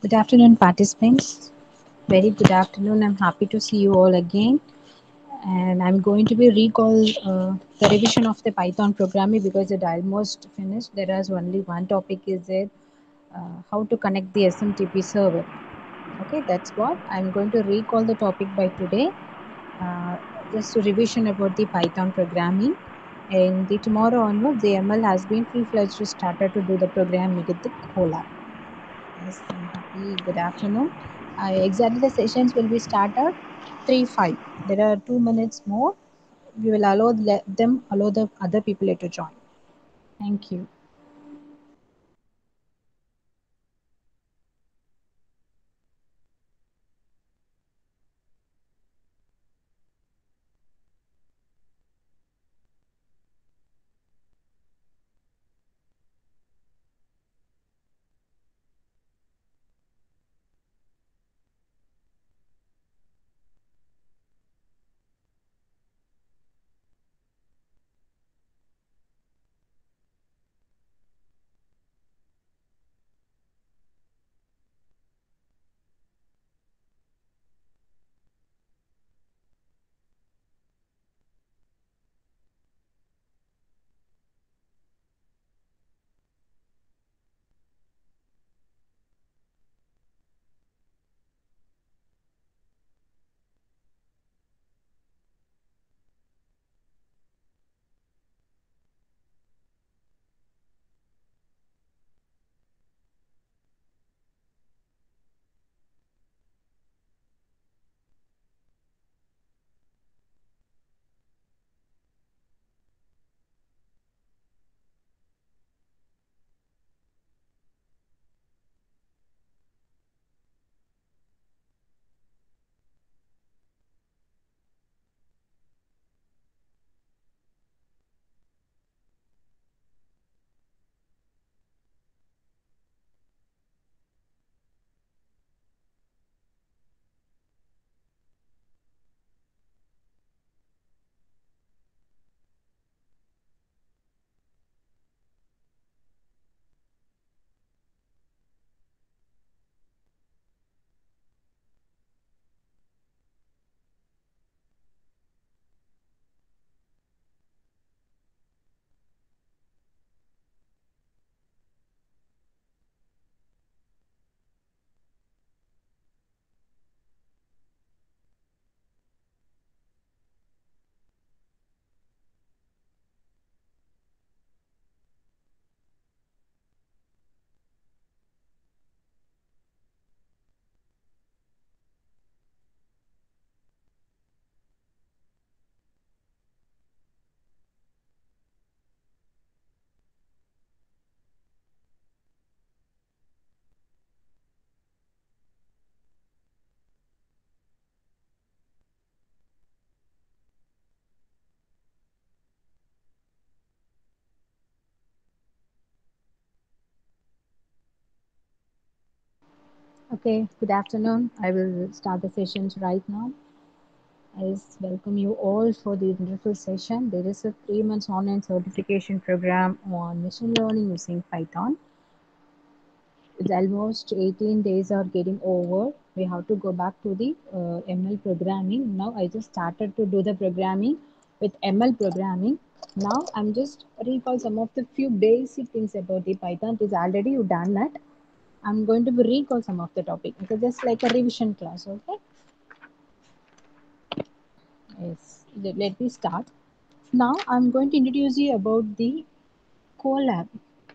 Good afternoon, participants. Very good afternoon. I'm happy to see you all again. And I'm going to be recall the revision of the Python programming because it almost finished. There is only one topic is there, how to connect the SMTP server. Okay, that's what I'm going to recall the topic by today. Uh, just a revision about the Python programming. And the tomorrow onwards, the ML has been full-fledged started to do the programming with the Colab. Yes, I'm happy. Good afternoon. Exactly the sessions will be started 3:05. There are 2 minutes more. We will allow let them allow the other people to join. Thank you. Okay, good afternoon. I will start the sessions right now. I just welcome you all for the wonderful session. There is a 3 months online certification program on machine learning using Python. It's almost 18 days are getting over. We have to go back to the ML programming. Now I just started to do the programming with ML programming. Now I'm just recall some of the few basic things about the Python. It is already you done that. I'm going to recall some of the topic. Okay, just like a revision class. Okay. Yes. Let me start. Now I'm going to introduce you about the Colab,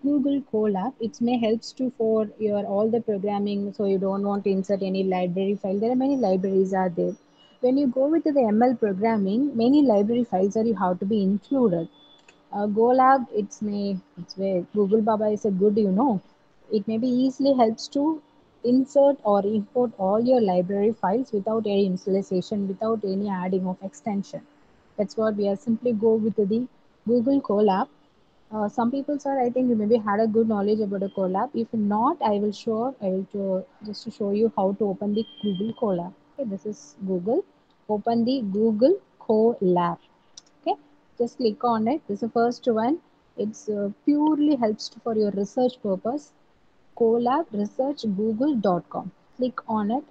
Google Colab. It may helps to for your all the programming, so you don't want to insert any library file. There are many libraries are there. When you go with the ML programming, many library files are you have to be included. Golab, it's where Google Baba is a good, it maybe easily helps to insert or import all your library files without any installation, without any adding of extension. That's what we are simply go with the Google Colab. Some people, sir, I think you maybe had a good knowledge about a Colab. If not, I will just to show you how to open the Google Colab. Okay, this is Google. Open the Google Colab. Okay, just click on it. This is the first one. It's purely helps for your research purpose. collabresearchgoogle.com. Click on it.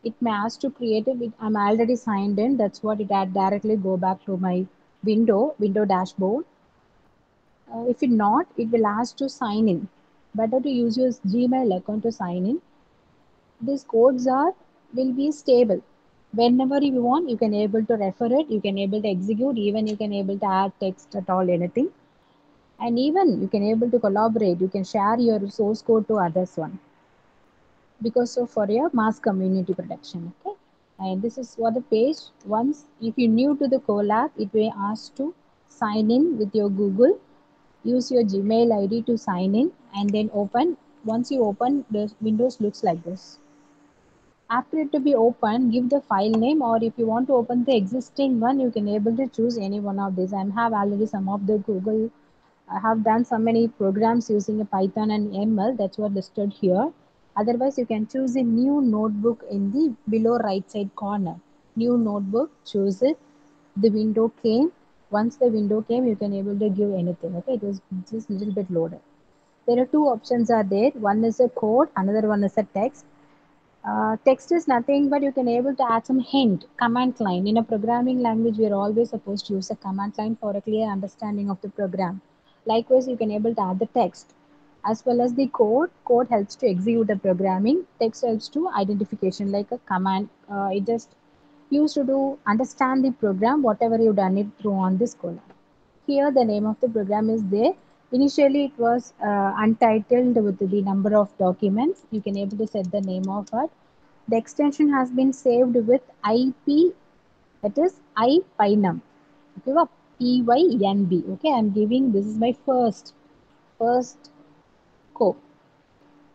It may ask to create it. I'm already signed in. That's what it had directly go back to my window dashboard. If it not, it will ask to sign in. Better to use your Gmail account to sign in. These codes are will be stable. Whenever you want, you can able to refer it. You can able to execute. Even you can able to add text at all anything. And even you can able to collaborate. You can share your source code to others one, because of for your mass community protection. Okay, and this is what the page. Once if you're new to the collab, it will ask to sign in with your Google. Use your Gmail ID to sign in and then open. Once you open, the windows looks like this. After it to be open, give the file name, or if you want to open the existing one, you can able to choose any one of these. I have already some of the Google. I have done so many programs using a Python and ML. That's what listed here. Otherwise, you can choose a new notebook in the below right side corner. New notebook, choose it. The window came. Once the window came, you can able to give anything. Okay, it was just little bit loaded. There are two options are there. One is a code, another one is a text. Text is nothing but you can able to add some hint, command line. In a programming language, we are always supposed to use a command line for a clear understanding of the program. Likewise, you can able to add the text as well as the code. Code helps to execute the programming. Text helps to identification like a command. It just used to do understand the program, whatever you done it through on this column. Here the name of the program is there. Initially it was untitled with the number of documents. You can able to set the name of it. The extension has been saved with IP, that is IPynum. Okay, PYNB. Okay, I'm giving this is my first code.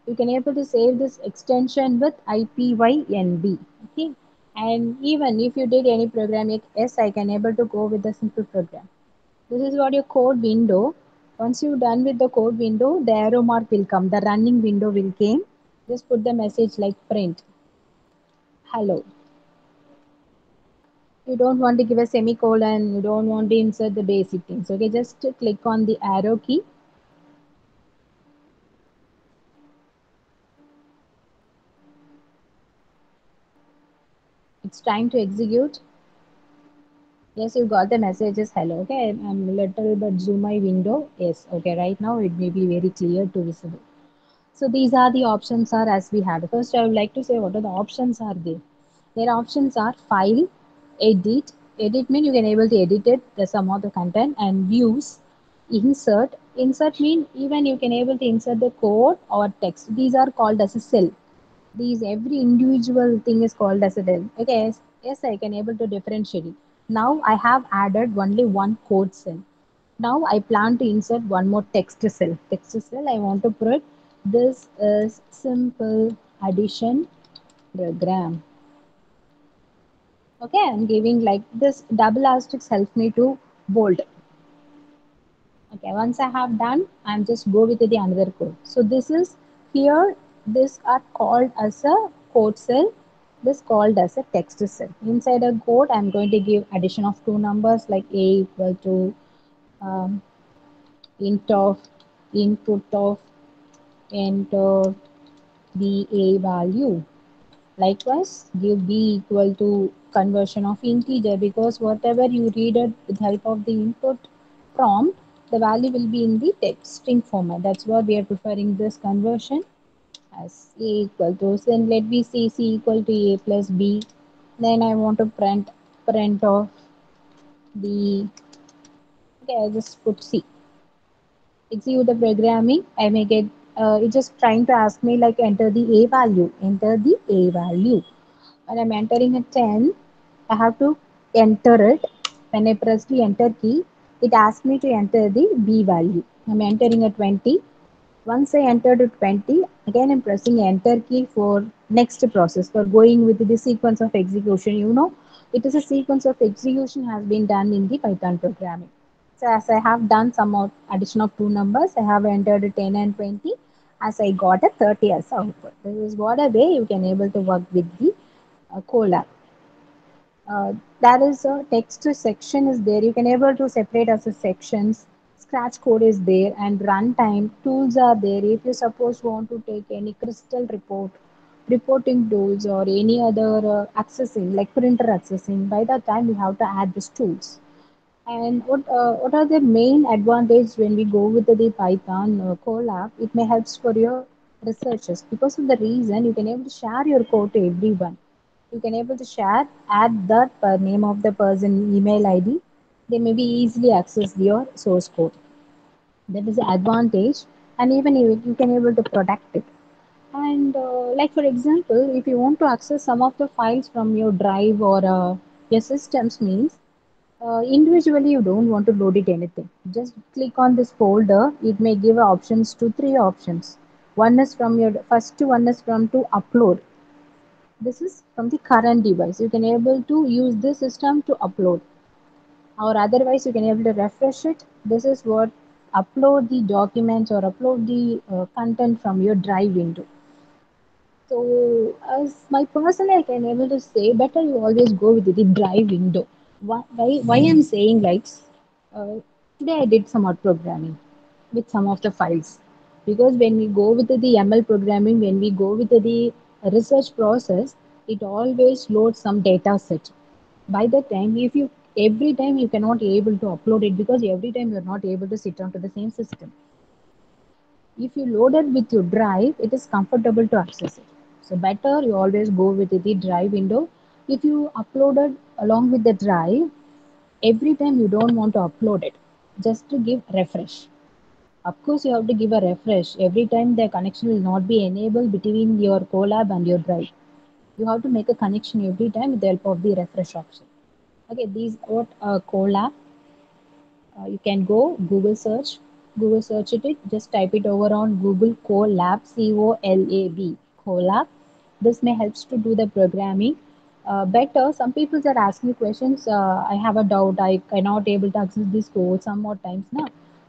You can able to save this extension with IPYNB. Okay, and even if you did any program like yes, I can able to go with the simple program. This is what your code window. Once you're done with the code window, the arrow mark will come. The running window will came. Just put the message like print. Hello. You don't want to give a semicolon. You don't want to insert the basic things. Okay, just click on the arrow key. It's time to execute. Yes, you got the messages. Hello. Okay, I'm little bit zoom my window. Yes. Okay, right now it may be very clear to visible. So these are the options are as we had. First, I would like to say what are the options are there. Their options are file, edit. Edit mean you can able to edit it, the some of the content, and views, insert. Insert mean even you can able to insert the code or text. These are called as a cell. These every individual thing is called as a cell. Okay, yes, I can able to differentiate it. Now I have added only one code cell. Now I plan to insert one more text cell. Text cell I want to put this is simple addition program. Okay, I'm giving like this double asterisk helps me to bold. Okay, once I have done, I'm just go with the another code. So this is here, this are called as a code cell, this called as a text cell. Inside a code, I'm going to give addition of two numbers like a equal to um, int of input of enter the a value. Likewise, give b equal to conversion of integer, because whatever you read it with help of the input prompt, the value will be in the text string format. That's what we are preferring this conversion as a equal to. So then let me say c equal to a plus b. Then I want to print of the, okay, I just put c. Execute the programming. I may get it just trying to ask me like enter the a value. Enter the a value. When I'm entering a 10, I have to enter it. When I press the enter key, it asks me to enter the B value. I'm entering a 20. Once I entered a 20, again I'm pressing enter key for next process, for going with the sequence of execution. You know, it is a sequence of execution has been done in the Python programming. So as I have done some of addition of two numbers, I have entered 10 and 20 as I got a 30 as output. This is what a way you can able to work with the Colab. There is a text section is there. You can able to separate as a sections. scratch code is there and runtime tools are there. If you suppose want to take any crystal reporting tools or any other accessing like printer accessing, by that time we have to add these tools. And what are the main advantage when we go with the Python Colab? It may helps for your researchers because of the reason you can able to share your code to everyone. You can able to share, add that name of the person, email ID. They may be easily access your source code. That is the advantage, and even you can able to protect it. And like for example, if you want to access some of the files from your drive or your systems means individually you don't want to load it anything, just click on this folder. It may give options to three options. One is from your first one is from to upload. This is from the current device, you can able to use this system to upload, or otherwise you can able to refresh it. This is what upload the documents or upload the content from your drive window. So as my personally I can able to say better you always go with the drive window. Why I'm saying like uh, today I did some odd programming with some of the files, because when we go with the ML programming, when we go with the research process, it always loads some data set. By the time if you every time you cannot able to upload it, because every time you're not able to sit onto the same system. If you load it with your drive, it is comfortable to access it. So better you always go with the drive window. If you upload it along with the drive, every time you don't want to upload it, just to give refresh. Of course, you have to give a refresh every time the connection will not be enabled between your Colab and your drive. You have to make a connection every time with the help of the refresh option. Okay, these what Colab. You can go Google search it, just type it over on Google Colab, Colab, Colab. This may helps to do the programming better. Some people are asking questions, I have a doubt, I cannot able to access this code some more times now.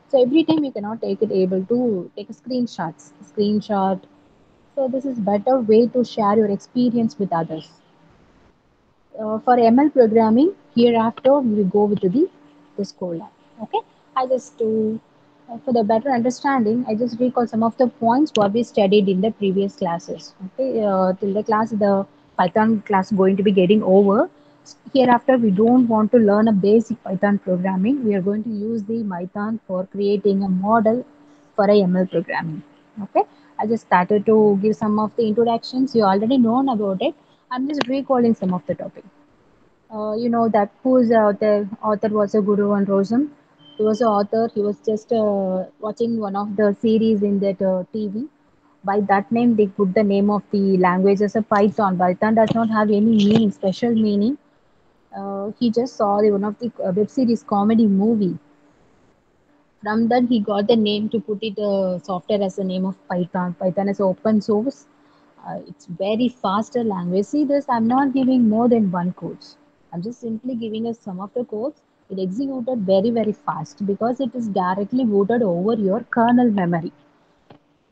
So every time you cannot take it able to take a screenshot. So this is better way to share your experience with others. For ML programming, hereafter we will go with the Scholar. Okay, I just to for the better understanding, I just recall some of the points what we studied in the previous classes. Okay, till the class the Python class going to be getting over. Hereafter, we don't want to learn a basic Python programming. We are going to use the Python for creating a model for a ML programming. Okay, I just started to give some of the introductions. You already known about it. I'm just recalling some of the topic. You know that who's the author was a Guru and Rosam. He was an author. He was just watching one of the series in that TV. By that name, they put the name of the language as a Python. Python does not have any meaning, special meaning. He just saw the one of the web series comedy movie. From that, he got the name to put it software as the name of Python. Python is open source. It's very faster language. See this, I'm not giving more than one codes. I'm just simply giving us some of the codes. It executed very fast because it is directly routed over your kernel memory.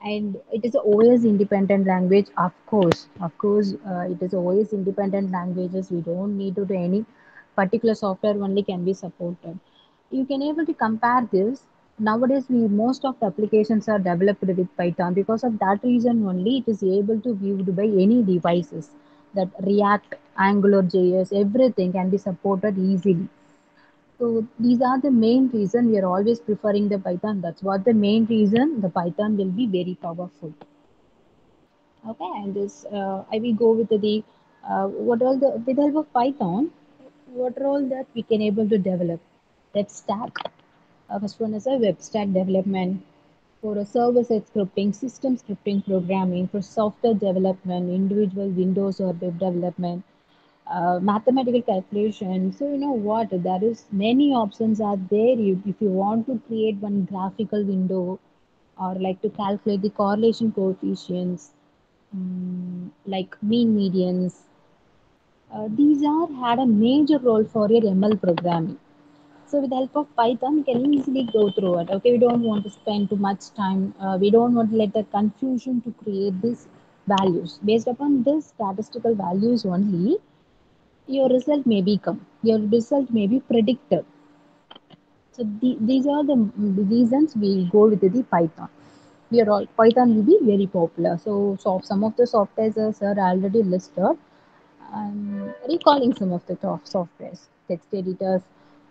And it is a OS independent language, of course, it is OS independent languages. We don't need to do any particular software only can be supported. You can able to compare this. Nowadays we most of the applications are developed with Python. Because of that reason only it is able to viewed by any devices. That React, Angular JS, everything can be supported easily. So these are the main reason we are always preferring the Python. That's what the main reason the Python will be very powerful. Okay, and this I will go with the what all the with the help of Python, what are all that we can able to develop. That stack. First one is a web stack development for a server-side scripting, system scripting programming, for software development, individual Windows or web development, mathematical calculation. So you know what? There is many options are there. If you want to create one graphical window, or like to calculate the correlation coefficients, like mean medians. These are had a major role for your ML programming. So with the help of Python, we can easily go through it. Okay, we don't want to spend too much time. We don't want to let the confusion to create these values. Based upon this statistical values only, your result may become. Your result may be predicted. So these are the reasons we go with the Python. We are all Python will be very popular. So some of the softwares are already listed. I'm recalling some of the top softwares, text editors.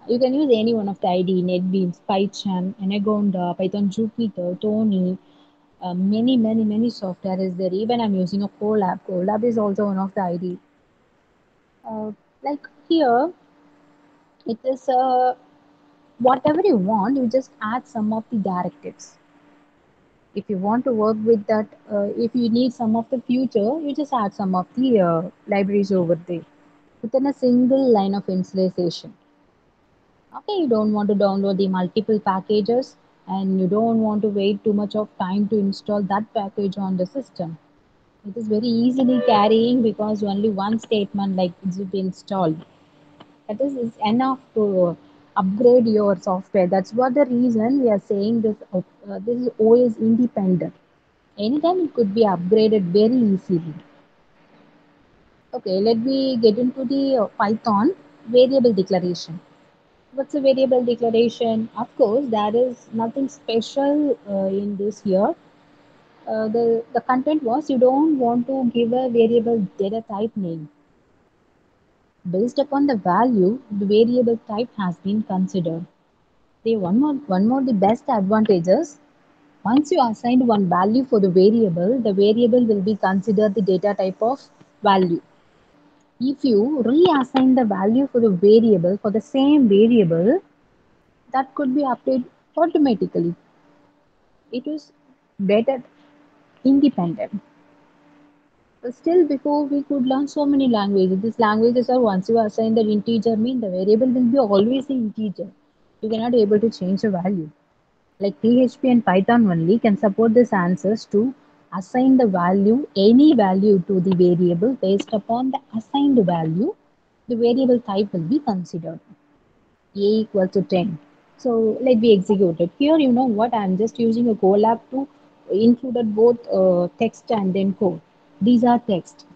You can use any one of the IDE, NetBeans, PyCharm, Anaconda, Python Jupyter, Tony. Many software is there. Even I'm using a Colab. Colab is also one of the IDE. Like here, it is whatever you want. You just add some of the directives. If you want to work with that, if you need some of the future, you just add some of the libraries over there within a single line of installation. Okay, you don't want to download the multiple packages and you don't want to wait too much of time to install that package on the system. It is very easily carrying because only one statement like it's been installed. That is enough to upgrade your software. That's what the reason we are saying this. This is OS independent. Anytime it could be upgraded very easily. Okay, let me get into the Python variable declaration. What's a variable declaration? Of course, there is nothing special in this here. The content was you don't want to give a variable data type name. Based upon the value, the variable type has been considered. The one more the best advantages. Once you assign one value for the variable will be considered the data type of value. If you reassign the value for the variable for the same variable, that could be updated automatically. It is better independent. But still, before we could learn so many languages. These languages are once you assign the integer mean the variable will be always the integer. You cannot able to change the value. Like PHP and Python only can support these answers to assign the value, any value to the variable based upon the assigned value. The variable type will be considered. A equal to 10. So let me execute it. Here, you know what? I'm just using a Colab to include both text and then code. These are text.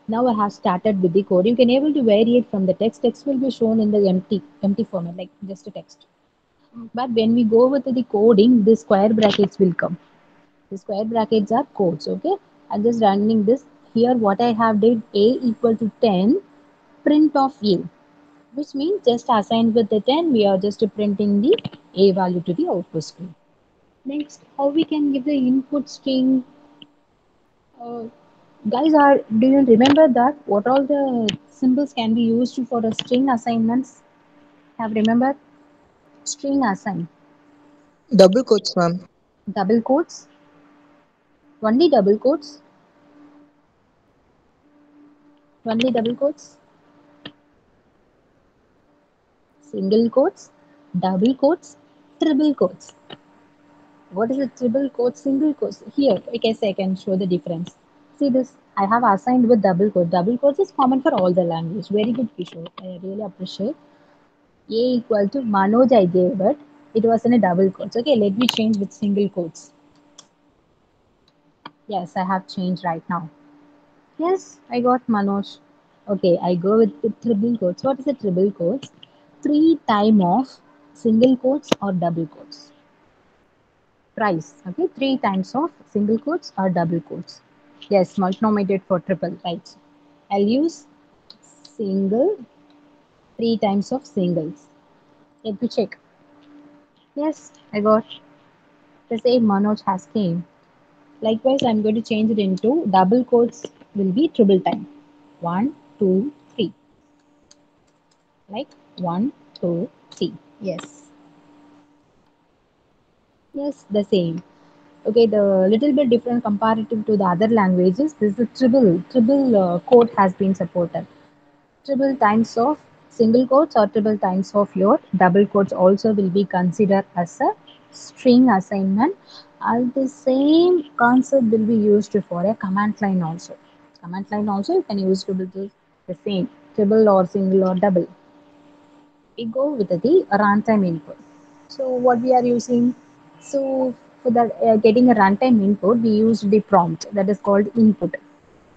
Now I have started with the code. You can able to vary it from the text. Text will be shown in the empty format, like just a text. But when we go with the coding, the square brackets will come. The square brackets are codes. Okay. I'm just running this. Here, what I have did A equal to 10, print of A, which means just assigned with the 10, we are just printing the A value to the output screen. Next, how we can give the input string. Uh, Guys, do you remember that what all the symbols can be used for the string assignments? Have remembered? String assign. Double quotes, ma'am. Double quotes. Only double quotes. Only double quotes. Single quotes. Double quotes. Triple quotes. What is a triple quote, single quotes? Here, I guess I can show the difference. See this, I have assigned with double quote. Double quotes is common for all the language. Very good, Kishore. I really appreciate. A equal to Manoj I gave it. It was in a double quotes. Okay, let me change with single quotes. Yes, I have changed right now. Yes, I got Manoj. Okay, I go with the triple quotes. What is a triple quotes? Three time of single quotes or double quotes. Price. Okay, three times of single quotes or double quotes. Yes, multinominated for triple, right? I'll use single, three times of singles. Let me check. Yes, I got the same Manoj has came. Likewise, I'm going to change it into double quotes will be triple time. One, two, three. Like one, two, three. Yes. Yes, the same. Okay, the little bit different comparative to the other languages. This is the triple quote has been supported. Triple times of single quotes or triple times of your double quotes also will be considered as a string assignment. And the same concept will be used for a command line also. Command line also you can use to do the same triple or single or double. We go with the runtime input. So what we are using? So for the getting a runtime input, we used the prompt that is called input.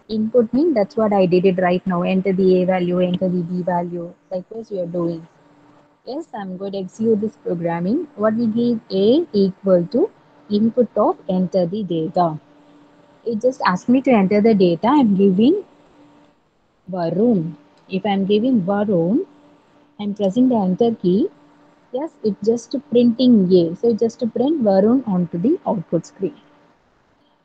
Input mean that's what I did it right now. Enter the A value, enter the B value. Likewise, we are doing. Yes, I'm going to execute this programming. What we give A equal to input of enter the data. It just asks me to enter the data. I'm giving Varun. If I'm giving Varun, I'm pressing the enter key. Yes, it's just printing A. So it's just to print Varun onto the output screen.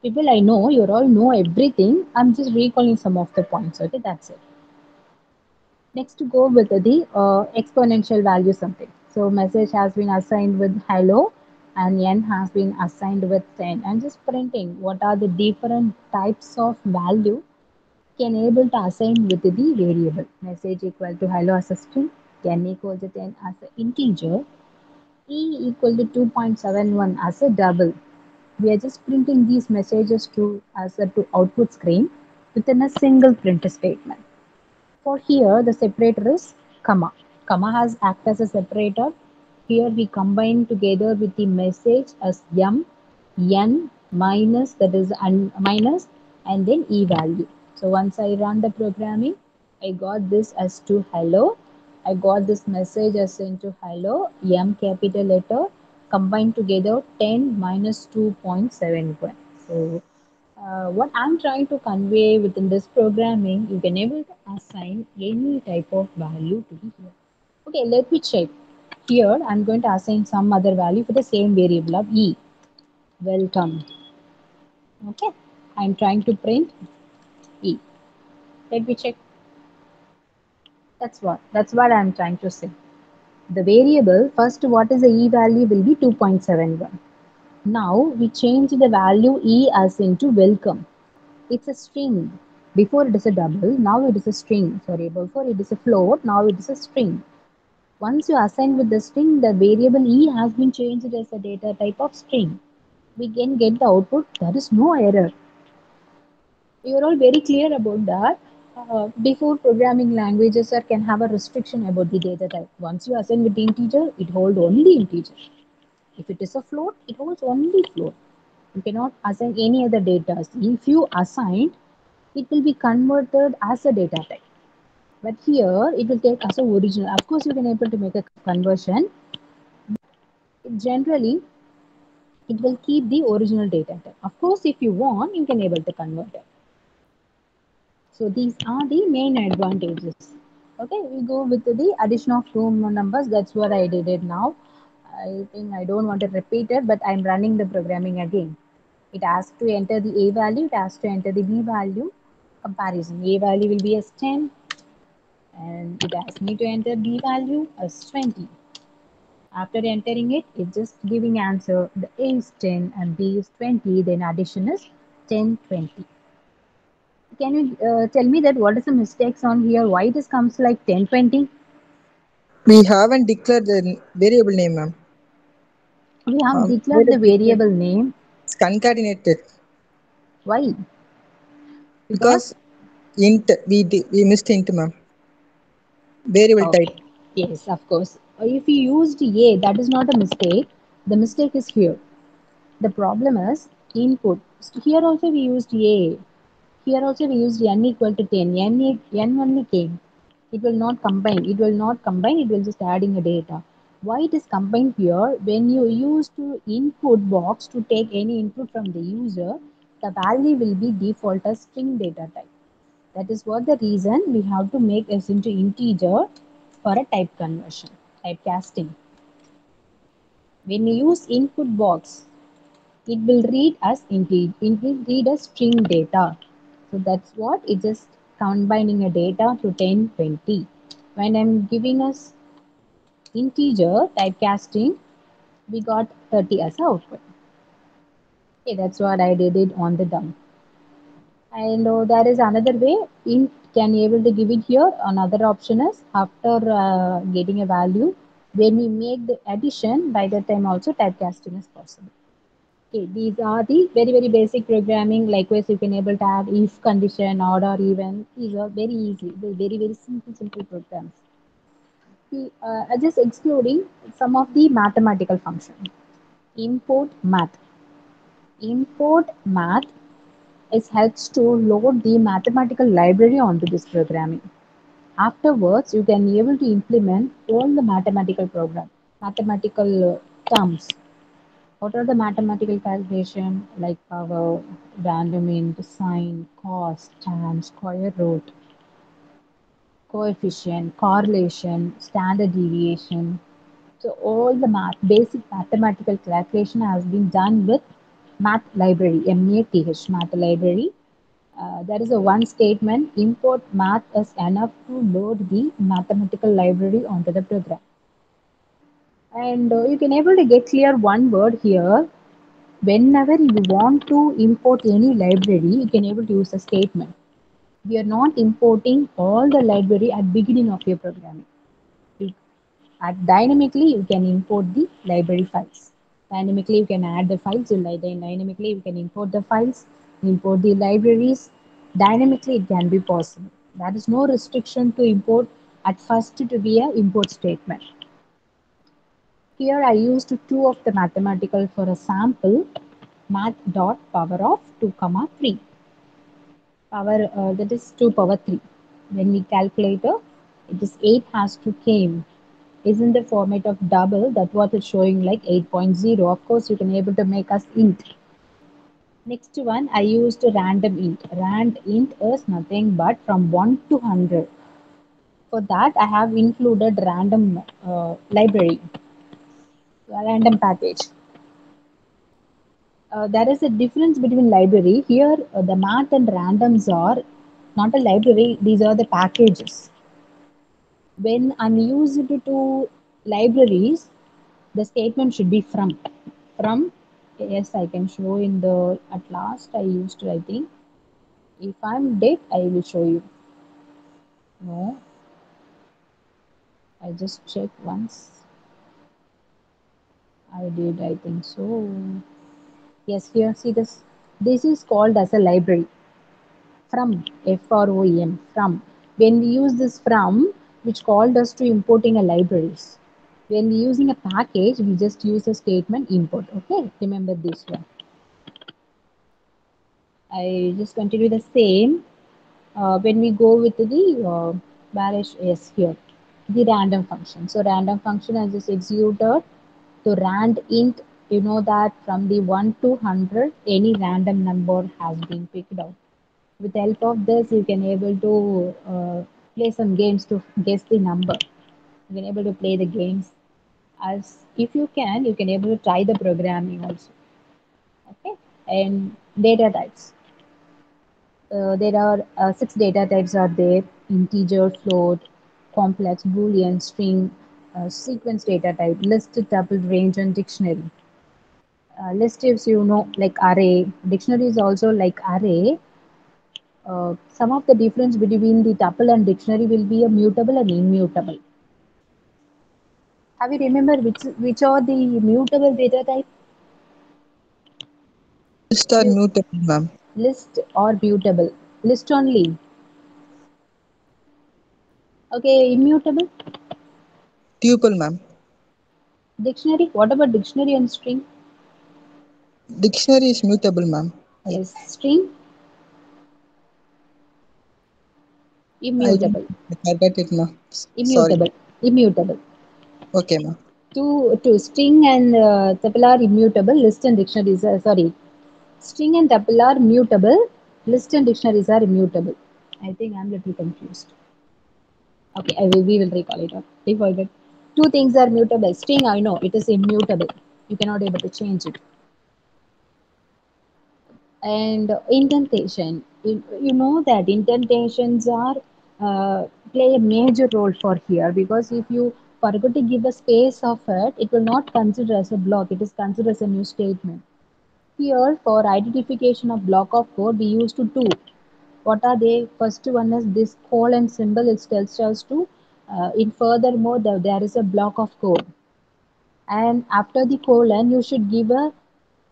People I know, you all know everything. I'm just recalling some of the points. Okay, that's it. Next to go with the exponential value something. So message has been assigned with hello and n has been assigned with 10. I'm just printing what are the different types of value can able to assign with the variable. Message equal to hello as a string, n equal to 10 as an integer, e equal to 2.71 as a double. We are just printing these messages to as a to output screen within a single print statement. For here, the separator is comma. Comma has act as a separator. Here we combine together with the message as n minus that is minus and then e value. So once I run the programming, I got this as to hello. I got this message as into hello, m capital letter combined together 10 minus 2.71. So what I'm trying to convey within this programming, you can able to assign any type of value to the here. Okay, let me check. Here, I'm going to assign some other value for the same variable of e. Welcome. Okay, I'm trying to print e. Let me check. That's what I'm trying to say. The variable first, what is the e value will be 2.71. Now we change the value e as into welcome. It's a string. Before it is a double, now it is a string. Sorry, before it is a float, now it is a string. Once you assign with the string, the variable e has been changed as a data type of string. We can get the output. There is no error. You are all very clear about that. Before programming languages can have a restriction about the data type. Once you assign with integer, it holds only integer. If it is a float, it holds only float. You cannot assign any other data. If you assign, it will be converted as a data type. But here it will take as a original. Of course, you can able to make a conversion. Generally, it will keep the original data type. Of course, if you want, you can able to convert it. So these are the main advantages. Okay, we go with the addition of two more numbers. That's what I did it now. I think I don't want to repeat it, but I'm running the programming again. It asks to enter the A value, it asks to enter the B value. Comparison. A value will be as 10 and it asks me to enter B value as 20. After entering it, it's just giving answer. The A is 10 and B is 20. Then addition is 10, 20. Can you tell me that what is the mistakes on here? Why this comes like 10, 20? We haven't declared the variable name, ma'am. We have Why declared the the declared? variable name. It's concatenated Why? because Because we missed int, ma'am. Variable type. okay. Yes, of course. If you used A, that is not a mistake. The mistake is here. The problem is input. Here also we used A. Here also we used n equal to 10. N only came. It will not combine. It will not combine. It will just adding a data. Why it is combined here? When you use to input box to take any input from the user, the value will be default as string data type. That is what the reason we have to make this into integer for a type conversion, typecasting. When you use input box, it will read as integer. It will read as string data. So that's what it just combining a data to 10, 20. When I'm giving us integer typecasting, we got 30 as output. Okay, that's what I did it on the dump. And there is another way in can able to give it here. Another option is after getting a value, when we make the addition, by that time also typecasting is possible. Okay, these are the very very basic programming. Likewise, you can able to add if condition, order, even. These are very easy. They're very very simple programs. Just excluding some of the mathematical function. Import math. Import math is helps to load the mathematical library onto this programming. Afterwards, you can be able to implement all the mathematical program, mathematical terms. What are the mathematical calculation like power, random int, sine, cos, tan, square root, coefficient, correlation, standard deviation. So all the basic mathematical calculation has been done with Math Library, MATH, Math Library. There is a one statement, import math is enough to load the mathematical library onto the program. And you can able to get clear one word here. Whenever you want to import any library, you can able to use a statement. We are not importing all the library at beginning of your programming. You, dynamically, you can import the library files. Dynamically, you can add the files. Dynamically, you can import the files, import the libraries. Dynamically, it can be possible. There is no restriction to import at first to be a import statement. Here I used two of the mathematical for a sample, math dot power of 2 comma 3. Power that is 2 power 3. When we calculate it is 8 has to came is in the format of double, that what is showing like 8.0. Of course you can able to make us int. Next one I used random int. Rand int is nothing but from 1 to 100. For that I have included random library, random package. There is a difference between library. Here, the math and randoms are not a library, these are the packages. When I'm used to libraries, the statement should be from. From, yes, I can show in the, at last I used to, I think. If I'm dead, I will show you. No, I just check once. I did, I think so. Yes, here, see this. This is called as a library. From, from. From. When we use this from, which called us to importing a libraries. When we using a package, we just use a statement import. Okay, remember this one. I just continue the same. When we go with the various, yes, here, the random function. So random function is just executed to rand int. You know that from the 1 to 100, any random number has been picked out. With the help of this, you can able to play some games to guess the number. You can able to play the games. As if you can able to try the programming also. Okay, and data types. There are six data types are there: integer, float, complex, boolean, string, sequence data type, list, tuple, range, and dictionary. List is like array. Dictionary is also like array. Some of the difference between the tuple and dictionary will be a mutable and immutable. Have you remember which are the mutable data type? List are List, mutable, ma'am. list or mutable? List only. Okay, immutable. Tuple, ma'am. Dictionary. What about dictionary and string? Dictionary is mutable, ma'am. Yes, string I didn't immutable, forget it, ma'am. Sorry. immutable, immutable. Okay, ma'am. Two string and tuple are immutable. List and dictionaries. Sorry, string and tuple are mutable. List and dictionaries are immutable. I think I'm a little confused. Okay, we will recall it. I forgot. Two things are mutable. String, I know it is immutable. You cannot able to change it. And indentation, you know that indentations are play a major role for here, because if you forget to give a space of it, it will not consider as a block, it is considered as a new statement. Here for identification of block of code we use to two. What are they? First one is this colon symbol. It tells us to in furthermore there is a block of code, and after the colon you should give a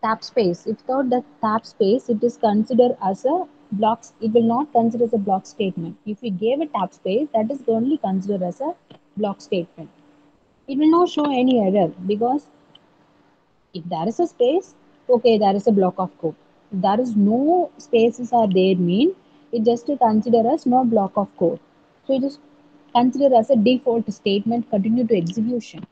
tab space. If without the tab space, it is considered as a block. It will not consider as a block statement. If we gave a tab space, that is only considered as a block statement. It will not show any error, because if there is a space, okay, there is a block of code. If there is no spaces are there, mean it just to consider as no block of code. So it is. consider as a default statement continue to execution.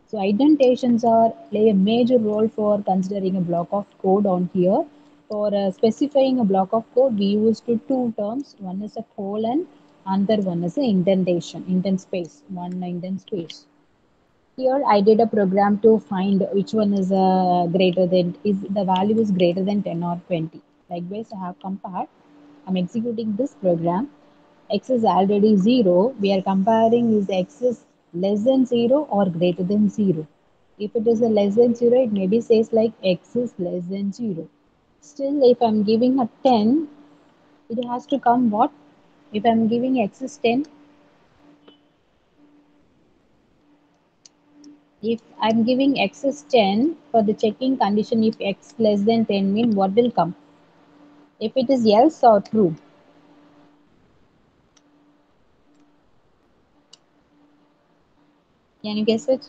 So indentations are play a major role for considering a block of code on here. For specifying a block of code, we use two terms. One is a colon, another one is a indentation, indent space, one indent space. Here I did a program to find which one is greater than is the value is greater than 10 or 20. Likewise, I have compared. I'm executing this program. X is already 0. We are comparing is X is less than 0 or greater than 0. If it is a less than 0, it maybe says like X is less than 0. Still, if I'm giving a 10, it has to come what? If I'm giving X is 10, if I'm giving X is 10 for the checking condition, if X less than 10 mean what will come? If it is else or true, can you guess it?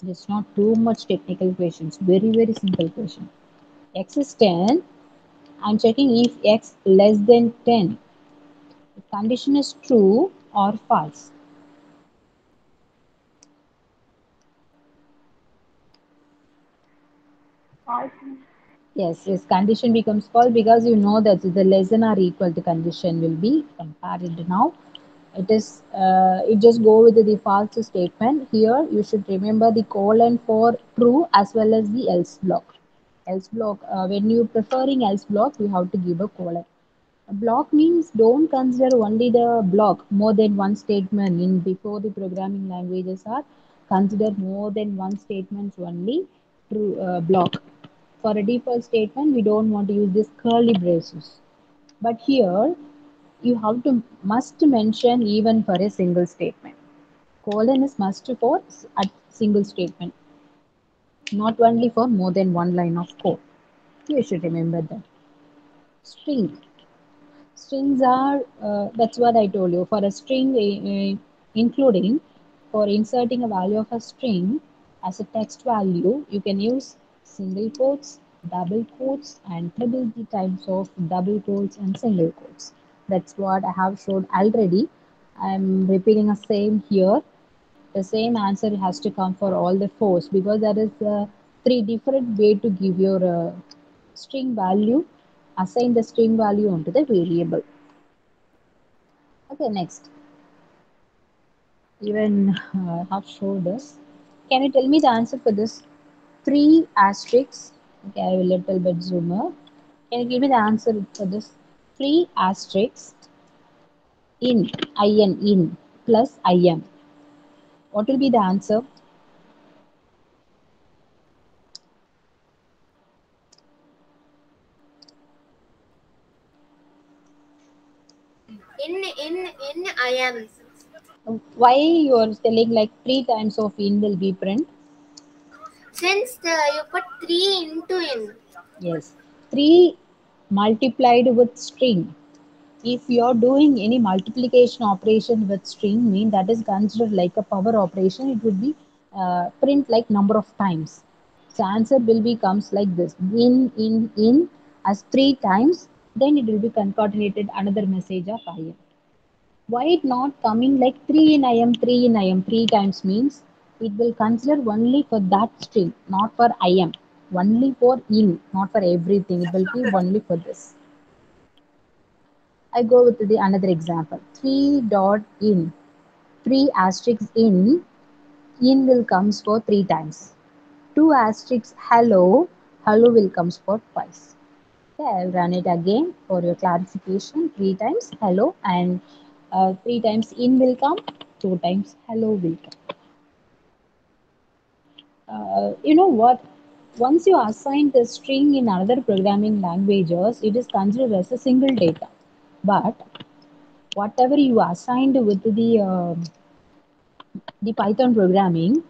It's not too much technical questions. Very simple question. X is 10. I'm checking if X less than 10. The condition is true or false. Yes, yes, condition becomes false because you know that the less than or equal to condition will be compared now. It just go with the false statement. Here you should remember the colon for true as well as the else block. Else block, when you preferring else block, you have to give a colon. A block means don't consider only the block more than one statement. In before the programming languages are consider more than one statements only true block. For a default statement, we don't want to use this curly braces. But here you have to must mention even for a single statement. Colon is must for a single statement, not only for more than one line of code. You should remember that. String. Strings are, that's what I told you. For a string, including for inserting a value of a string as a text value, you can use single quotes, double quotes, and triple the types of double quotes and single quotes. That's what I have showed already. I'm repeating the same here. The same answer has to come for all the fours because there is three different way to give your string value, assign the string value onto the variable. Okay, next. Even have showed us. Can you tell me the answer for this? Three asterisks. Okay, I will little bit zoomer. Can you give me the answer for this? Three asterisks in plus im. What will be the answer? In I am. Why you are telling like three times of in will be print? Since you put 3 into in. Yes, three multiplied with string. If you are doing any multiplication operation with string, mean that is considered like a power operation. It would be print like number of times. So answer will be comes like this: in as three times. Then it will be concatenated another message of I am. Why it not coming like 3 in IM, 3 in IM, 3 times means it will consider only for that string, not for IM. Only for in, not for everything. It will be only for this. I go with the another example. 3 dot in, 3 asterisks in will comes for 3 times. 2 asterisks hello, hello will comes for twice. Okay, I'll run it again for your clarification. 3 times hello and 3 times in will come, 2 times hello will come. You know what? Once you assign the string in other programming languages, it is considered as a single data. But whatever you assigned with the Python programming,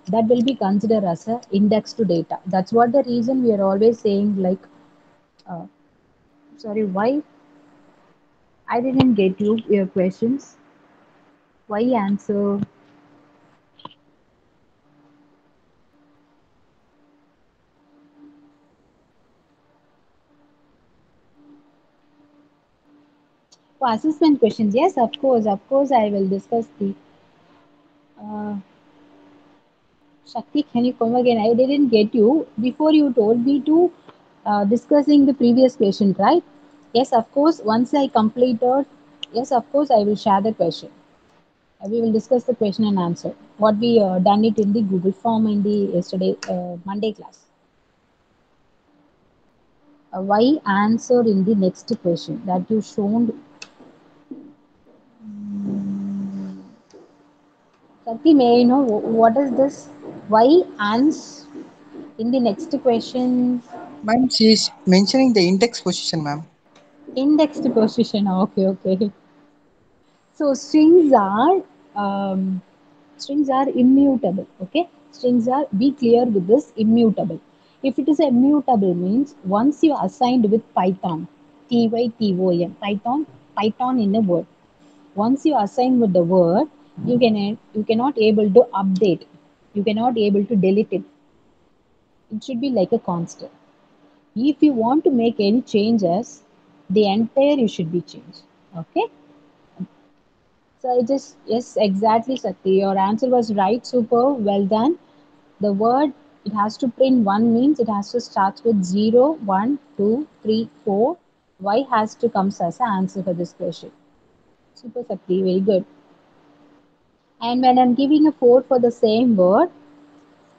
that will be considered as a index to data. That's what the reason we are always saying like, uh, sorry, why I didn't get you your questions. Why answer? Oh, assessment questions. Yes, of course. Of course, I will discuss the. Uh, Shakti, can you come again? I didn't get you. Before you told me to discussing the previous question, right? Yes, of course. Once I completed, yes, of course, I will share the question. We will discuss the question and answer. What we done it in the Google form in the yesterday Monday class. Why answer in the next question that you shown. Shakti, may I know what is this? Why ans in the next question? Ma'am, she is mentioning the index position, ma'am. Indexed position. Okay, okay. So strings are immutable. Okay, strings are, be clear with this, immutable. If it is immutable means once you assigned with Python, Python, Python in a word. Once you assign with the word, you cannot able to update. You cannot able to delete it. It should be like a constant. If you want to make any changes, the entire you should be changed. Okay. So I just, yes, exactly, Sakti. Your answer was right. Super. Well done. The word, it has to print one means it has to start with 0, 1, 2, 3, 4. Y has to come as an answer for this question. Super, Sakti. Very good. And when I'm giving a 4 for the same word,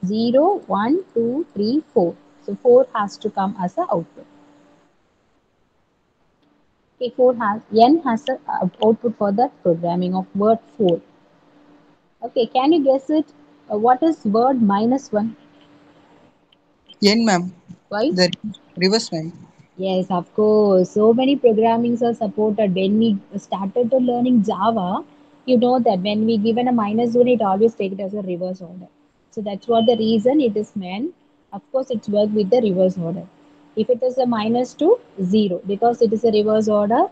0, 1, 2, 3, 4. So 4 has to come as an output. Okay, 4 has, N has an output for that programming of word 4. Okay, can you guess it? What is word minus 1? N, ma'am. Why? The reverse, ma'am. Yes, of course. So many programmings are supported. When we started to learning Java, you know that when we given a minus one, it always take it as a reverse order. So that's what the reason it is meant. Of course, it's work with the reverse order. If it is a minus two, zero, because it is a reverse order.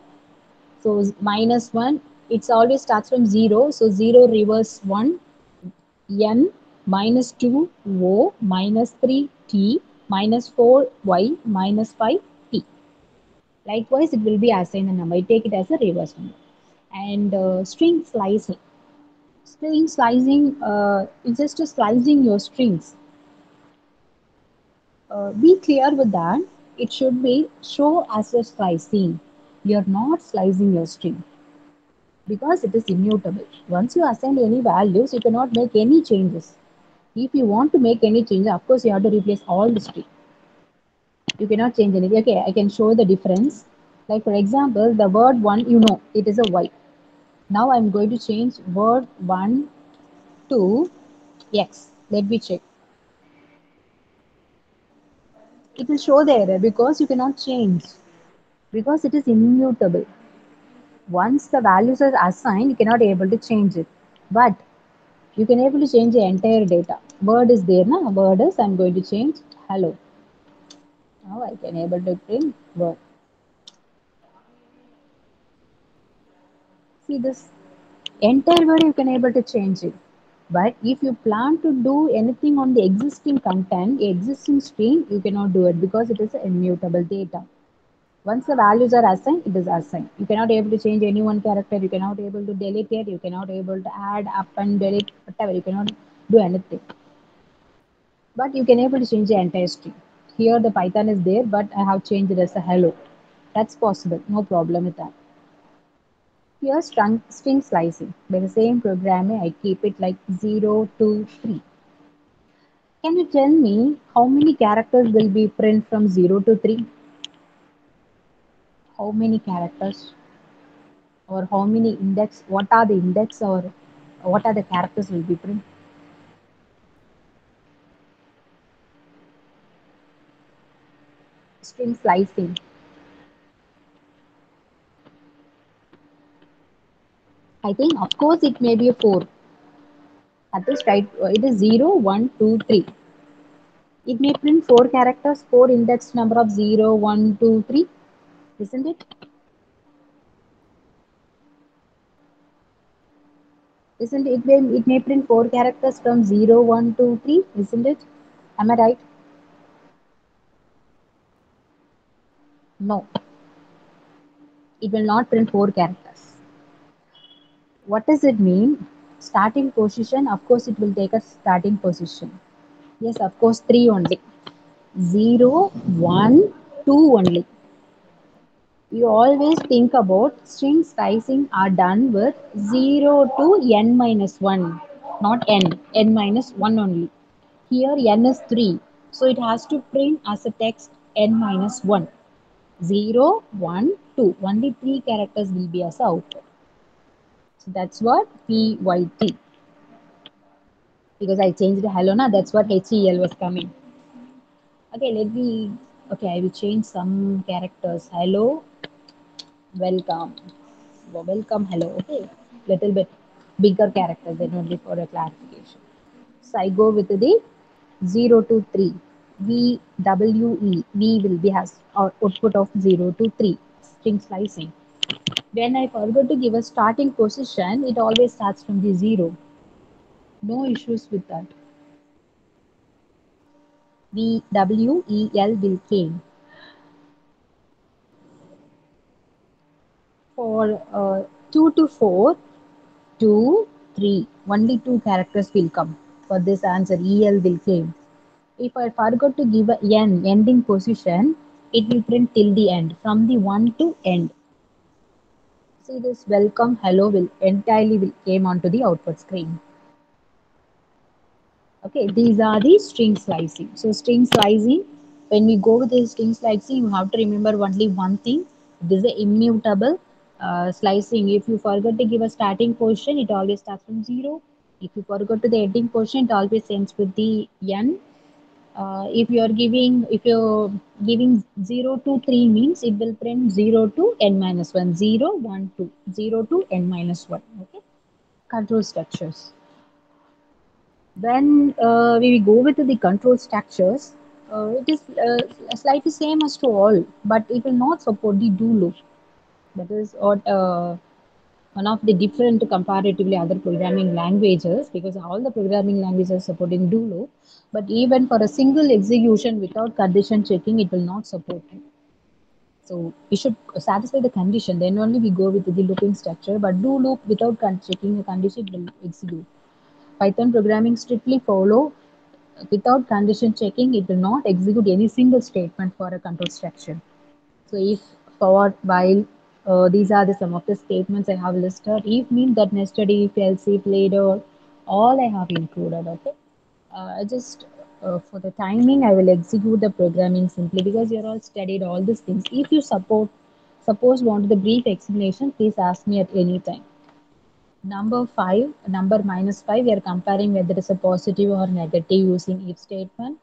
So minus one, it's always starts from zero. So zero reverse one, n minus two o minus three t minus four y minus five t. Likewise, it will be assigned a number. I take it as a reverse number. And string slicing. String slicing is just a slicing your strings. Be clear with that. It should be show as a slicing. You're not slicing your string because it is immutable. Once you assign any values, you cannot make any changes. If you want to make any change, of course, you have to replace all the string. You cannot change anything. Okay, I can show the difference. Like for example, the word one, you know, it is a Y. Now I'm going to change word 1 to X. Let me check. It will show the error because you cannot change. Because it is immutable. Once the values are assigned, you cannot able to change it. But you can able to change the entire data. Word is there, na? Word is, I'm going to change hello. Now I can able to print word. See this entire word you can able to change it. But if you plan to do anything on the existing content, existing string, you cannot do it because it is immutable data. Once the values are assigned, it is assigned. You cannot able to change any one character. You cannot able to delete it. You cannot able to add up and delete whatever. You cannot do anything. But you can able to change the entire string. Here the Python is there, but I have changed it as a hello. That's possible. No problem with that. Here string slicing. By the same programming, I keep it like 0, 2, 3. Can you tell me how many characters will be print from 0 to 3? How many characters or how many index? What are the index or what are the characters will be print? String slicing. I think of course it may be a 4. That is right. It is 0, 1, 2, 3. It may print 4 characters, 4 index number of 0, 1, 2, 3. Isn't it? Isn't it? It may print 4 characters from 0, 1, 2, 3. Isn't it? Am I right? No. It will not print 4 characters. What does it mean? Starting position, of course, it will take a starting position. Yes, of course, 3 only. 0, 1, 2 only. You always think about string slicing are done with 0 to n minus 1, not n minus 1 only. Here n is 3, so it has to print as a text n minus 1. 0, 1, 2. Only 3 characters will be as output. So that's what PYT. Because I changed hello now, that's what HEL was coming. Okay, okay, I will change some characters. Hello, welcome. Welcome, hello. Okay, little bit bigger characters than only for a clarification. So I go with the 0 to 3. VWE. V will be has output of 0 to 3. String slicing. When I forgot to give a starting position, it always starts from the 0. No issues with that. VWEL will came. For 2 to 4, 2, 3. Only 2 characters will come. For this answer, EL will came. If I forgot to give a n ending position, it will print till the end, from the 1 to end. See this welcome hello will entirely will came onto the output screen. Okay, these are the string slicing. So string slicing, when we go with the string slicing, you have to remember only one thing. This is a immutable slicing. If you forget to give a starting position, it always starts from 0. If you forgot to the ending position, it always ends with the n. If you're giving 0 to 3 means it will print 0 to n minus 1, 0, 1, 2, 0 to n minus 1. Okay. Control structures. When we go with the control structures, it is slightly same as to all, but it will not support the do loop. That is what one of the different comparatively other programming languages, because all the programming languages are supporting do loop, but even for a single execution without condition checking, it will not support it. So we should satisfy the condition, then only we go with the looping structure. But do loop without checking the condition will execute. Python programming strictly follow without condition checking, it will not execute any single statement for a control structure. So if, for, while, these are the some of the statements I have listed. If means that nested if, else if, later, all I have included. Okay. Just for the timing, I will execute the programming simply because you're all studied all these things. If you suppose want the brief explanation, please ask me at any time. Number 5, number minus 5, we are comparing whether it is a positive or negative using if statement.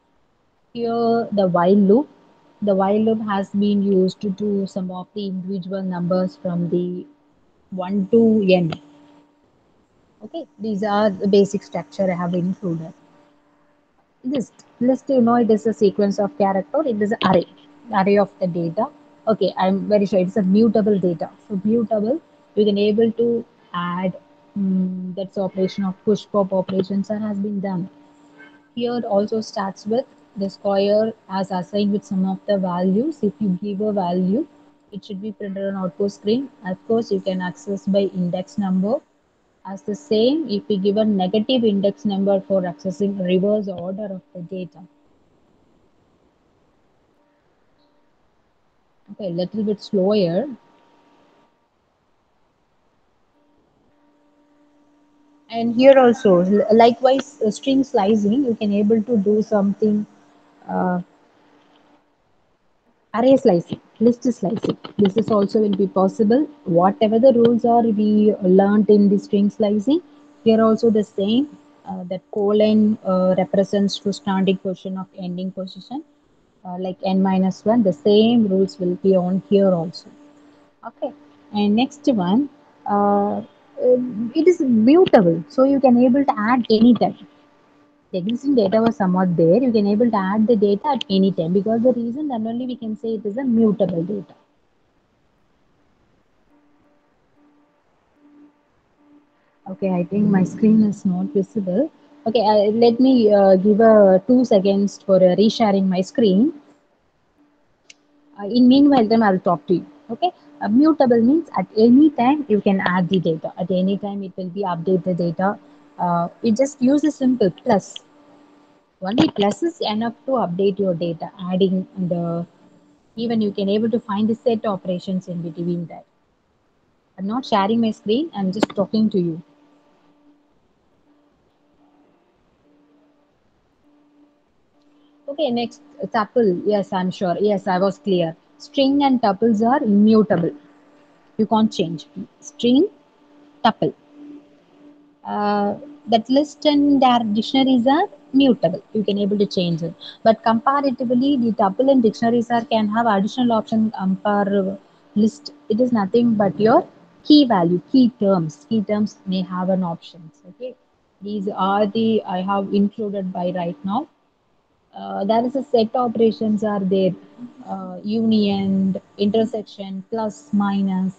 Here, the while loop. The while loop has been used to do some of the individual numbers from the 1 to n. Okay, these are the basic structure I have included. List, it is a sequence of character. It is an array of the data. Okay, I'm very sure it's a mutable data. So mutable, you can able to add, that's operation of push pop operations that has been done. Here also starts with the square as assigned with some of the values. If you give a value, it should be printed on output screen. Of course, you can access by index number. As the same, if we give a negative index number for accessing reverse order of the data. Okay, little bit slower. And here also, likewise, string slicing, you can able to do something uh, array slicing, list slicing. This is also will be possible. Whatever the rules are we learned in the string slicing, here also the same. That colon represents to starting position of ending position, like n minus 1. The same rules will be on here also. Okay, and next one, it is mutable, so you can able to add anytime. The existing data was somewhat there, you can able to add the data at any time, because the reason that only we can say it is a mutable data. Okay, I think my screen is not visible. Okay, let me give a 2 seconds for resharing my screen. In meanwhile, then I'll talk to you. Okay. Mutable means at any time you can add the data. At any time it will be update the data. It just uses simple plus. Only plus is enough to update your data. Adding the even you can able to find the set operations in between that. I'm not sharing my screen. I'm just talking to you. Okay, next tuple. Yes, I'm sure. Yes, I was clear. String and tuples are immutable. You can't change. String, tuple. uh, that list and their dictionaries are mutable. You can able to change it. But comparatively, the tuple and dictionaries are can have additional option compare list. It is nothing but your key value, key terms. Key terms may have an options. Okay, these are the I have included by right now. There is a set operations are there, union, intersection, plus, minus,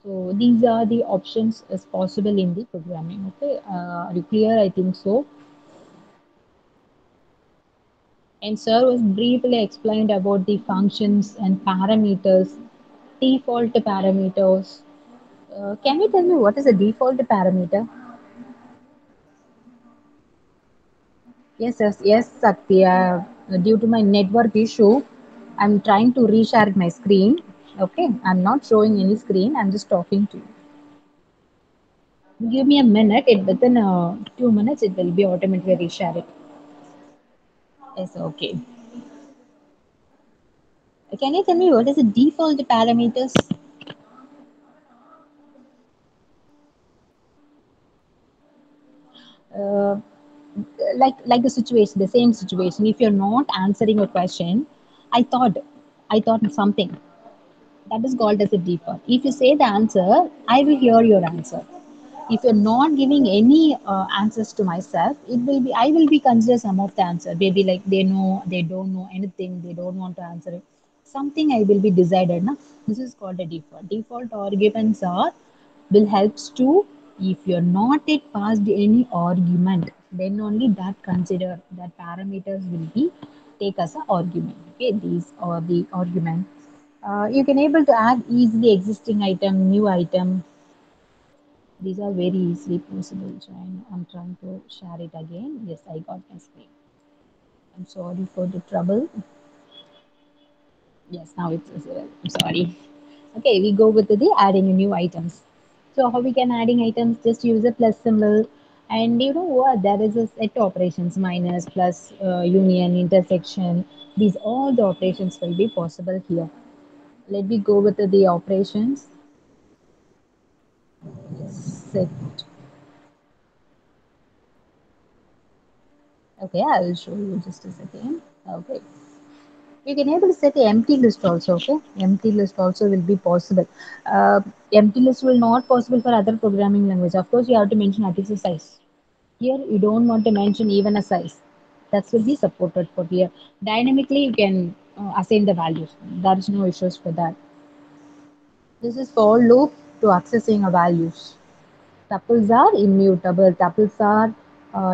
so these are the options as possible in the programming. Okay, are you clear? I think so. And sir was briefly explained about the functions and parameters, default parameters. Can you tell me what is a default parameter? Yes, Sakti. Due to my network issue, I'm trying to reshare my screen. Okay, I'm not showing any screen. I'm just talking to you. Give me a minute. It within 2 minutes, it will be automatically reshare it. Yes, okay. Can you tell me what is the default parameters? Uh, like the situation, the same situation. If you're not answering a question, I thought, I thought something. That is called as a default. If you say the answer, I will hear your answer. If you're not giving any answers to myself, it will be I will be consider some of the answer. Maybe like they know, they don't know anything, they don't want to answer it. Something I will be decided. Na? This is called a default. Default arguments are will helps to if you're not yet passed any argument, then only that consider that parameters will be take as an argument. Okay, these are the argument. You can able to add easily existing item, new item. These are very easily possible. I'm trying to share it again. Yes, I got my screen. I'm sorry for the trouble. Yes, now I'm sorry. Okay, we go with the adding new items. So how we can adding items? Just use a plus symbol, and you know what? There is a set operations minus, plus, union, intersection. These all the operations will be possible here. Let me go with the operations. Set. Okay, I will show you just a second. Okay. You can able to set a empty list also. Okay, empty list also will be possible. uh, Empty list will not possible for other programming language. Of course, you have to mention at least a size. Here you don't want to mention even a size. That will be supported for here. Dynamically you can assign the values. There is no issues for that. This is for loop to accessing a values. Tuples are immutable. Tuples are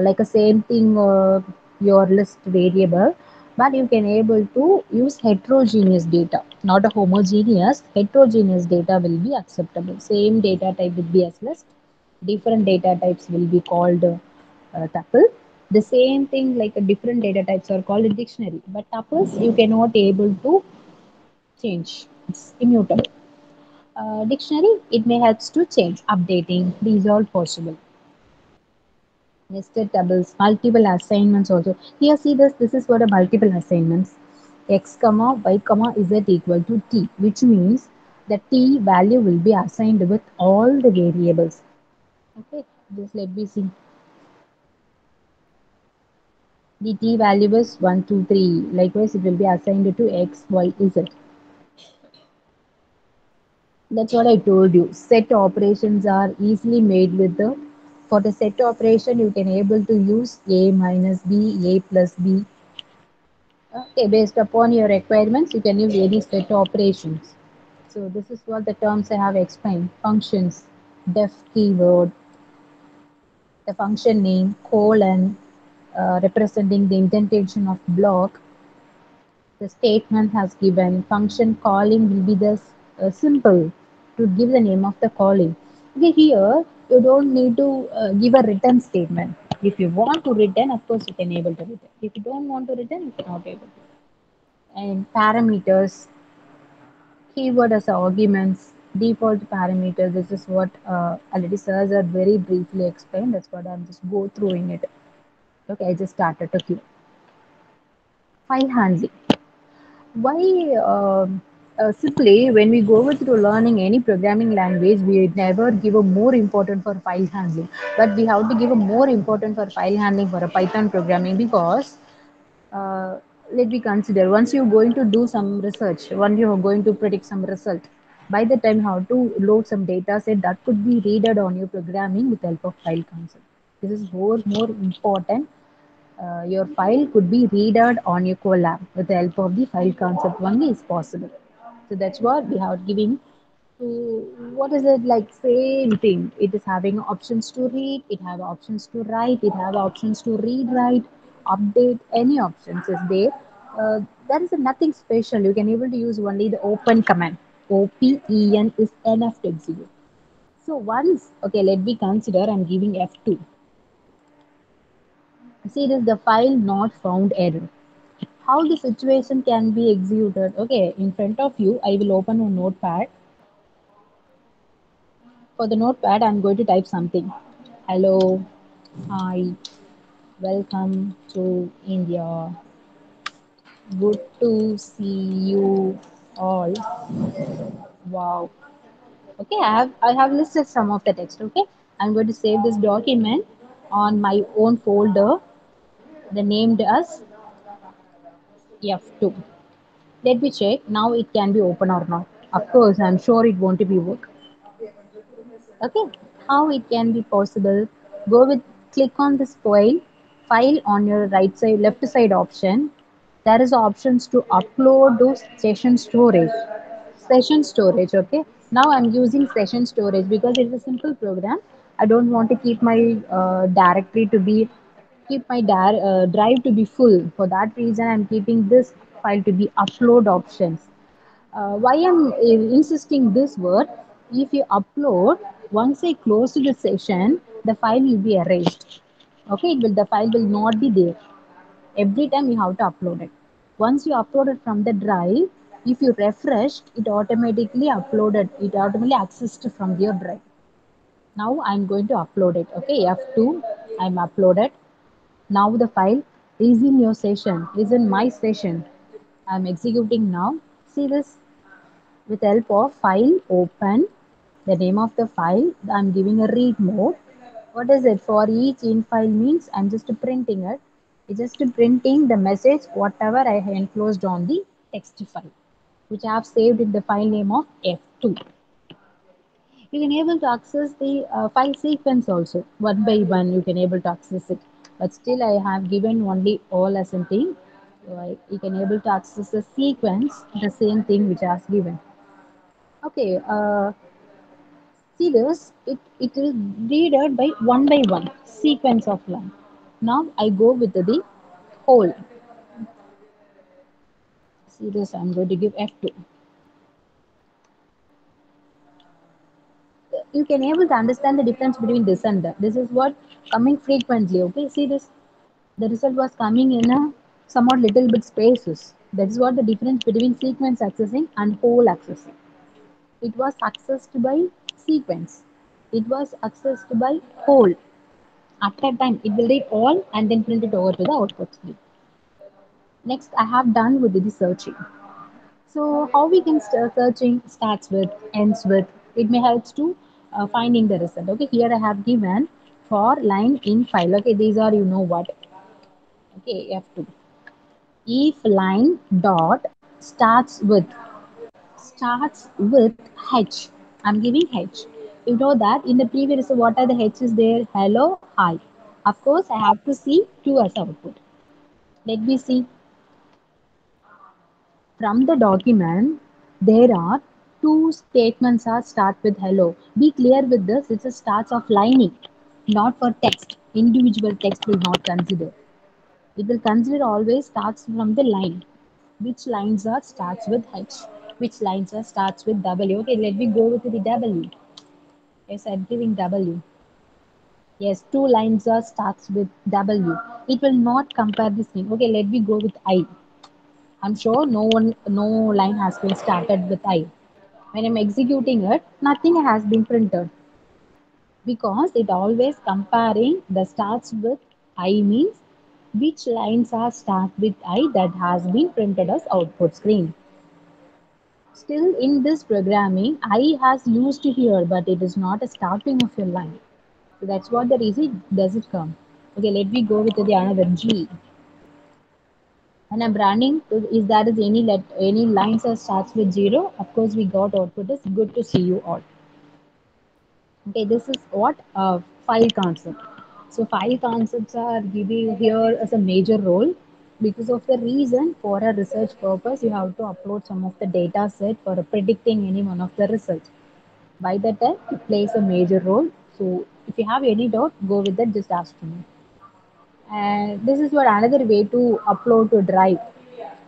like a same thing, your list variable, but you can able to use heterogeneous data, not a homogeneous. Heterogeneous data will be acceptable. Same data type will be as list. Different data types will be called tuple. The same thing like a different data types are called a dictionary. But tuples you cannot able to change. It's immutable. Dictionary it may helps to change updating. These are possible. Nested tables, multiple assignments also. Here see this is for the multiple assignments. X comma y comma z equal to t, which means the t value will be assigned with all the variables. Okay, just let me see. The t value is 1, 2, 3. Likewise, it will be assigned to x, y, z. That's what I told you. Set operations are easily made with the for the set operation you can able to use a minus b, a plus b. Okay, based upon your requirements, you can use any set operations. So this is what the terms I have explained. Functions, def keyword, the function name, colon, representing the indentation of block. The statement has given function calling will be this. simple to give the name of the calling. Okay, here you don't need to give a written statement. If you want to written, of course you can able to written. If you don't want to written, you cannot able to. And parameters, keyword as arguments, default parameter. This is what already sirs are very briefly explained. That's what I'm just go through in it. Okay, I just started to queue. File handling. Why simply when we go through learning any programming language, we never give a more important for file handling, but we have to give a more important for file handling for a Python programming because uh, let me consider once you're going to do some research, once you're going to predict some result, by the time how to load some data set that could be readed on your programming with help of file concept. This is more important. Your file could be read on your Colab with the help of the file concept only is possible. So that's what we are giving to what is it like same thing. It is having options to read, it have options to write, it have options to read, write, update, any options is there. There is nothing special. You can able to use only the open command. OPEN is enough to execute. So once okay, let me consider I'm giving F2. See this the file not found error. How the situation can be executed? Okay, in front of you I will open a notepad. For the notepad I'm going to type something. Hello, hi, welcome to India, good to see you all. Wow. Okay, I have listed some of the text. Okay, I'm going to save this document on my own folder, the named as F2. Let me check now it can be open or not. Of course I'm sure it won't be work. Okay, how it can be possible? Go with click on this file on your right side left side option. There is options to upload those session storage. Okay, now I'm using session storage because it's a simple program. I don't want to keep my directory to be keep my drive to be full. For that reason I'm keeping this file to be upload options. Why I'm insisting this word? If you upload, once I close the session, the file will be erased. Okay, the file will not be there. Every time you have to upload it. Once you upload it from the drive, if you refresh, it automatically uploaded. It automatically accessed from your drive. Now I'm going to upload it. Okay, F2, I'm uploaded. Now the file is in your session, is in my session. I'm executing now. See this? With help of file open, the name of the file, I'm giving a read mode. What is it? For each in file means I'm just printing it. It's just printing the message whatever I have enclosed on the text file, which I have saved in the file name of F2. You can able to access the file sequence also one by one. You can able to access it, but still I have given only all as a thing. So you can able to access the sequence, the same thing which I have given. Okay, see this, it is read by one sequence of line. Now I go with the whole. See this, I'm going to give F2. You can able to understand the difference between this and that. This is what coming frequently. Okay, see this. The result was coming in a somewhat little bit spaces. That is what the difference between sequence accessing and whole accessing. It was accessed by sequence. It was accessed by whole. At that time, it will read all and then print it over to the output screen. Next, I have done with the searching. So, how we can start searching starts with, ends with. It may helps to finding the result. Okay, here I have given for line in file. Okay, these are you know what. Okay, F2. If line dot starts with H. I'm giving H. You know that in the previous what are the H's there? Hello, hi. Of course, I have to see two as output. Let me see from the document. There are two statements are start with hello. Be clear with this. It's a starts of lining, not for text. Individual text will not consider. It will consider always starts from the line. Which lines are starts with H? Which lines are starts with W? Okay, let me go with the W. Yes, I'm giving W. Yes, two lines are starts with W. It will not compare this thing. Okay, let me go with I. I'm sure no line has been started with I. When I'm executing it, nothing has been printed because it always comparing the starts with I means which lines are start with I that has been printed as output screen. Still in this programming, I has used here, but it is not a starting of your line. So that's what the reason does it come. Okay, let me go with the another G. When I'm running, is there is any lines that starts with zero? Of course, we got output is good to see you all. Okay, this is what file concept. So file concepts are giving here as a major role because of the reason for a research purpose you have to upload some of the data set for predicting any one of the results. By that time it plays a major role. So if you have any doubt, go with that. Just ask me. And this is what another way to upload to Drive.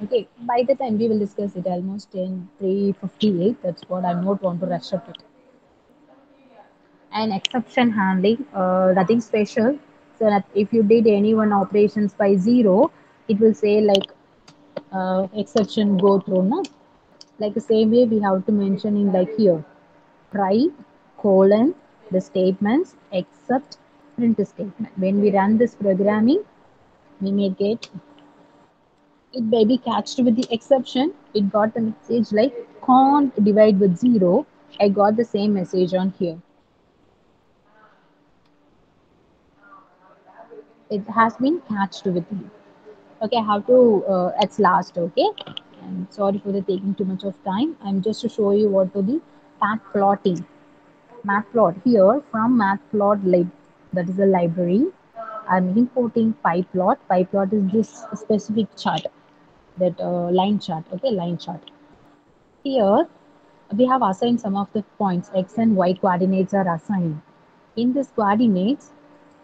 Okay, by the time we will discuss it almost in 3:58. That's what I not want to rush up it. And exception handling, nothing special. So that if you did any one operations by zero, it will say like exception go through. No, like the same way we have to mention in like here, try colon the statements except print statement. When we run this programming, we may get it may be catched with the exception. It got a message like can't divide with zero. I got the same message on here. It has been catched with you. Okay, I have to it's last. Okay, and sorry for the taking too much of time. I'm just to show you what to the matplotting. Matplot here from matplot lib, that is the library. I'm importing pyplot. Pyplot is this specific chart, that line chart. Okay, line chart. Here we have assigned some of the points. X and Y coordinates are assigned. In this coordinates,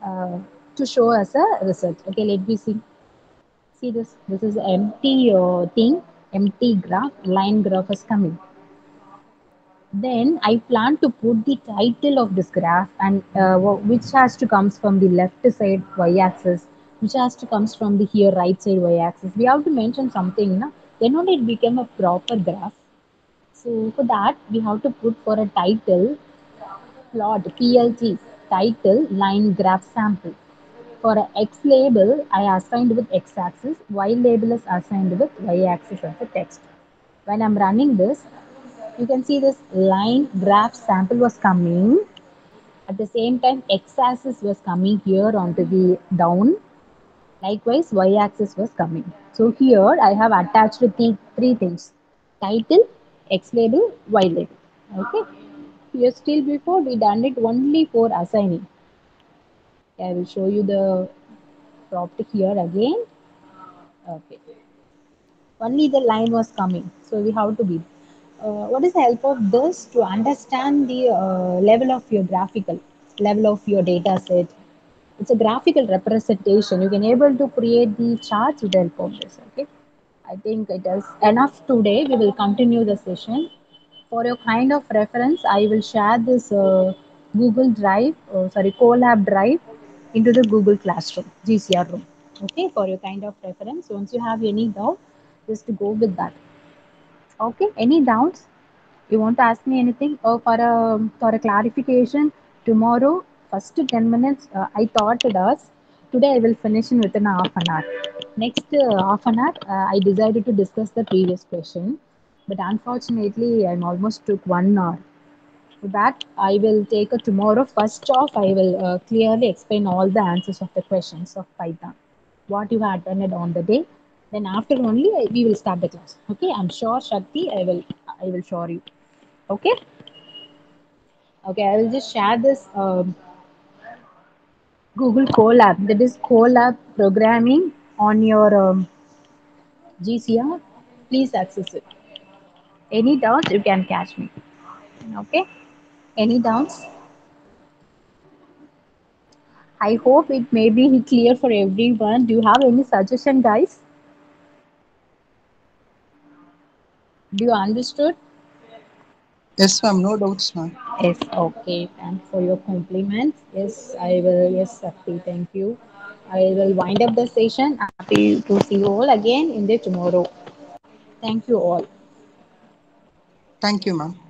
uh, to show us a result. Okay, let me see. See this. This is empty thing, empty graph. Line graph is coming. Then I plan to put the title of this graph and which has to comes from the left side y-axis, which has to comes from the here right side y-axis. We have to mention something, na? Then only it become a proper graph. So for that, we have to put for a title plot PLT title line graph sample. For a X label, I assigned with X axis, Y label is assigned with Y axis as a text. When I'm running this, you can see this line graph sample was coming. At the same time, X axis was coming here onto the down. Likewise, Y axis was coming. So here I have attached the three things: title, X label, Y label. Okay. Here still before we done it only for assigning. I will show you the prompt here again. Okay. Only the line was coming. So we have to be. What is the help of this to understand the level of your graphical, level of your data set? It's a graphical representation. You can able to create the charts with the help of this. Okay. I think it is enough today. We will continue the session. For your kind of reference, I will share this Google Drive, Colab Drive into the Google Classroom, GCR room. Okay, for your kind of reference. Once you have any doubt, just go with that. Okay, any doubts? You want to ask me anything? Or for a clarification, tomorrow, first 10 minutes, I thought it was. Today I will finish in within half an hour. Next half an hour, I decided to discuss the previous question. But unfortunately, I almost took 1 hour. For that, I will take a tomorrow. First off, I will clearly explain all the answers of the questions of Python, what you had done it on the day. Then after only we will start the class. Okay, I'm sure Shakti, I will show you. Okay, okay, I will just share this Google Colab. That is Colab programming on your GCR. Please access it. Any doubts, you can catch me. Okay, any doubts? I hope it may be clear for everyone. Do you have any suggestion, guys? Do you understood? Yes, ma'am. No doubts, ma'am. Yes, okay. Thanks for your compliments. Yes, I will. Yes, Sakti, thank you. I will wind up the session. Happy to see you all again in the tomorrow. Thank you all. Thank you, ma'am.